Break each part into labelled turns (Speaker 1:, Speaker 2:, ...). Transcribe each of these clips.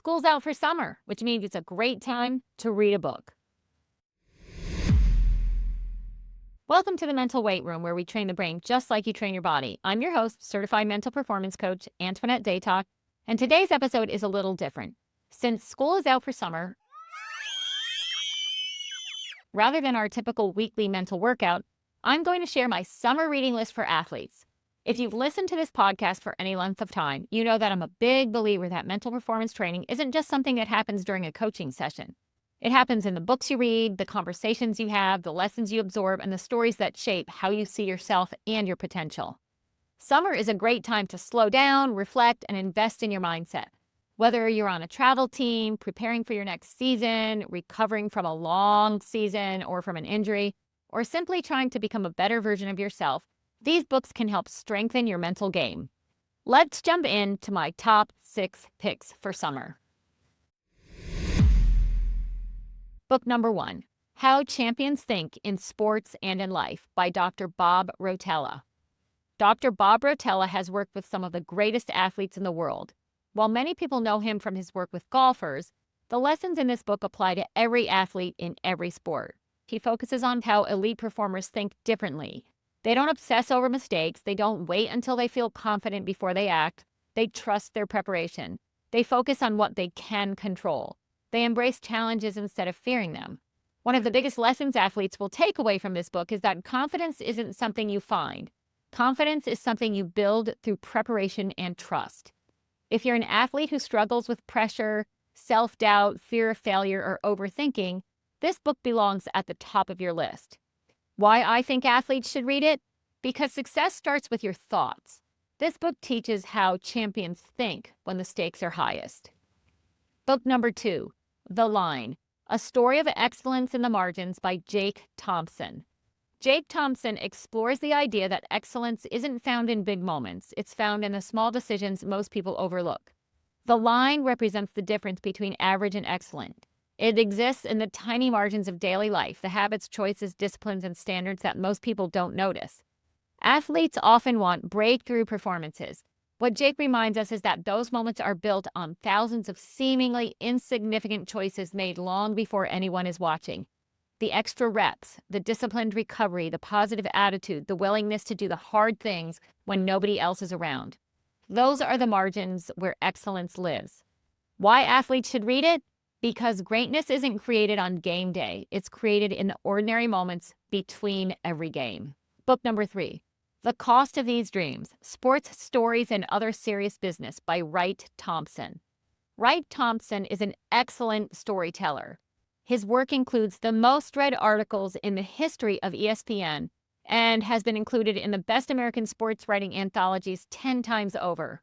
Speaker 1: School's out for summer, which means it's a great time to read a book. Welcome to the Mental Weight Room, where we train the brain just like you train your body. I'm your host, certified mental performance coach, Antoinette Datoc, and today's episode is a little different. Since school is out for summer, rather than our typical weekly mental workout, I'm going to share my summer reading list for athletes. If you've listened to this podcast for any length of time, you know that I'm a big believer that mental performance training isn't just something that happens during a coaching session. It happens in the books you read, the conversations you have, the lessons you absorb, and the stories that shape how you see yourself and your potential. Summer is a great time to slow down, reflect, and invest in your mindset. Whether you're on a travel team, preparing for your next season, recovering from a long season or from an injury, or simply trying to become a better version of yourself, these books can help strengthen your mental game. Let's jump into my top 6 picks for summer. Book number 1, How Champions Think in Sports and in Life by Dr. Bob Rotella. Dr. Bob Rotella has worked with some of the greatest athletes in the world. While many people know him from his work with golfers, the lessons in this book apply to every athlete in every sport. He focuses on how elite performers think differently. They don't obsess over mistakes. They don't wait until they feel confident before they act. They trust their preparation. They focus on what they can control. They embrace challenges instead of fearing them. One of the biggest lessons athletes will take away from this book is that confidence isn't something you find. Confidence is something you build through preparation and trust. If you're an athlete who struggles with pressure, self-doubt, fear of failure, or overthinking, this book belongs at the top of your list. Why I think athletes should read it? Because success starts with your thoughts. This book teaches how champions think when the stakes are highest. Book number 2, The Line, A Story of Excellence in the Margins by Jake Thompson. Jake Thompson explores the idea that excellence isn't found in big moments. It's found in the small decisions most people overlook. The line represents the difference between average and excellent. It exists in the tiny margins of daily life, the habits, choices, disciplines, and standards that most people don't notice. Athletes often want breakthrough performances. What Jake reminds us is that those moments are built on thousands of seemingly insignificant choices made long before anyone is watching. The extra reps, the disciplined recovery, the positive attitude, the willingness to do the hard things when nobody else is around. Those are the margins where excellence lives. Why athletes should read it? Because greatness isn't created on game day. It's created in the ordinary moments between every game. Book number 3, The Cost of These Dreams, Sports Stories and Other Serious Business by Wright Thompson. Wright Thompson is an excellent storyteller. His work includes the most read articles in the history of ESPN and has been included in the best American sports writing anthologies 10 times over.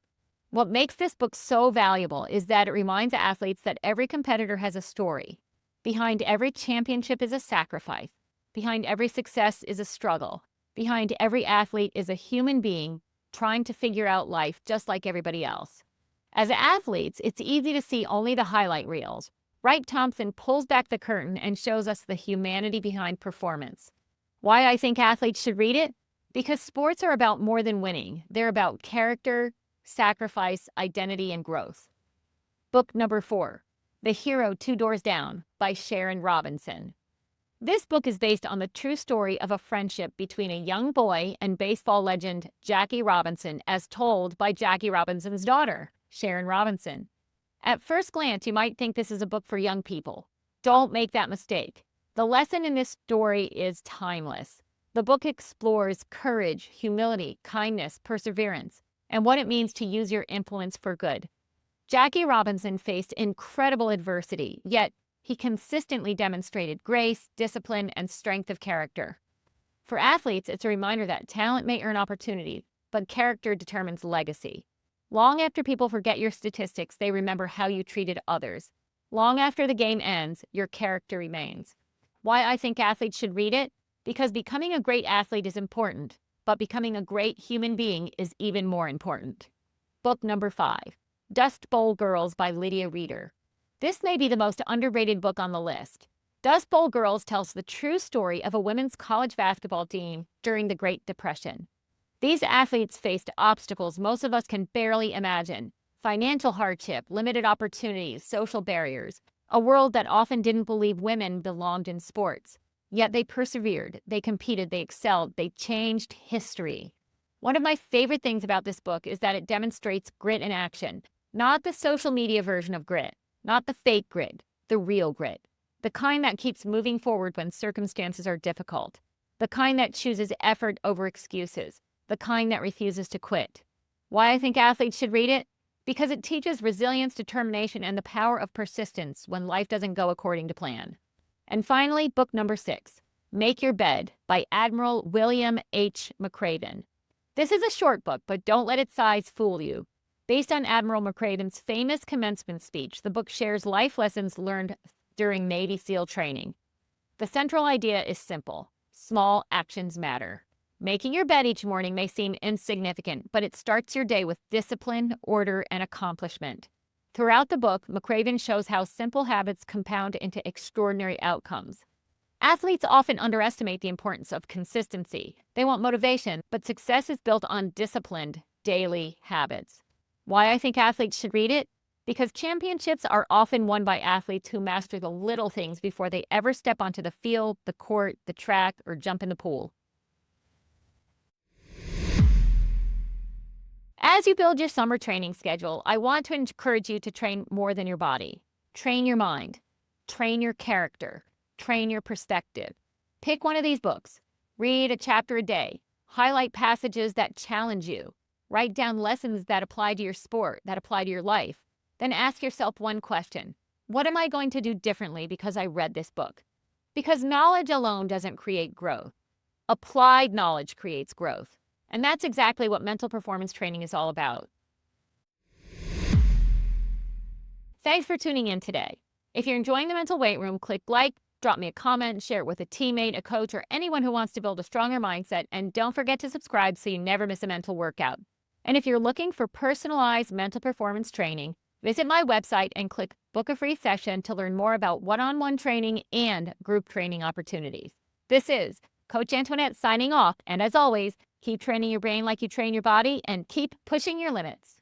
Speaker 1: What makes this book so valuable is that it reminds athletes that every competitor has a story. Behind every championship is a sacrifice. Behind every success is a struggle. Behind every athlete is a human being trying to figure out life just like everybody else. As athletes, it's easy to see only the highlight reels. Wright Thompson pulls back the curtain and shows us the humanity behind performance. Why I think athletes should read it? Because sports are about more than winning. They're about character, sacrifice, identity, and growth. Book number 4, The Hero 2 Doors Down by Sharon Robinson. This book is based on the true story of a friendship between a young boy and baseball legend Jackie Robinson, as told by Jackie Robinson's daughter, Sharon Robinson. At first glance, you might think this is a book for young people. Don't make that mistake. The lesson in this story is timeless. The book explores courage, humility, kindness, perseverance, and what it means to use your influence for good. Jackie Robinson faced incredible adversity, yet he consistently demonstrated grace, discipline, and strength of character. For athletes, it's a reminder that talent may earn opportunity, but character determines legacy. Long after people forget your statistics, they remember how you treated others. Long after the game ends, your character remains. Why I think athletes should read it? Because becoming a great athlete is important, but becoming a great human being is even more important. Book number 5, Dust Bowl Girls by Lydia Reeder. This may be the most underrated book on the list. Dust Bowl Girls tells the true story of a women's college basketball team during the Great Depression. These athletes faced obstacles most of us can barely imagine. Financial hardship, limited opportunities, social barriers, a world that often didn't believe women belonged in sports. Yet they persevered, they competed, they excelled, they changed history. One of my favorite things about this book is that it demonstrates grit in action, not the social media version of grit, not the fake grit, the real grit, the kind that keeps moving forward when circumstances are difficult, the kind that chooses effort over excuses, the kind that refuses to quit. Why I think athletes should read it? Because it teaches resilience, determination, and the power of persistence when life doesn't go according to plan. And finally, book number 6, Make Your Bed by Admiral William H. McRaven. This is a short book, but don't let its size fool you. Based on Admiral McRaven's famous commencement speech, the book shares life lessons learned during Navy SEAL training. The central idea is simple: small actions matter. Making your bed each morning may seem insignificant, but it starts your day with discipline, order, and accomplishment. Throughout the book, McRaven shows how simple habits compound into extraordinary outcomes. Athletes often underestimate the importance of consistency. They want motivation, but success is built on disciplined, daily habits. Why I think athletes should read it? Because championships are often won by athletes who master the little things before they ever step onto the field, the court, the track, or jump in the pool. As you build your summer training schedule, I want to encourage you to train more than your body. Train your mind. Train your character. Train your perspective. Pick one of these books. Read a chapter a day. Highlight passages that challenge you. Write down lessons that apply to your sport, that apply to your life. Then ask yourself one question: what am I going to do differently because I read this book? Because knowledge alone doesn't create growth. Applied knowledge creates growth. And that's exactly what mental performance training is all about. Thanks for tuning in today. If you're enjoying the Mental Weight Room, click like, drop me a comment, share it with a teammate, a coach, or anyone who wants to build a stronger mindset, and don't forget to subscribe so you never miss a mental workout. And if you're looking for personalized mental performance training, visit my website and click Book a Free Session to learn more about one-on-one training and group training opportunities. This is Coach Antoinette signing off, and as always, keep training your brain like you train your body and keep pushing your limits.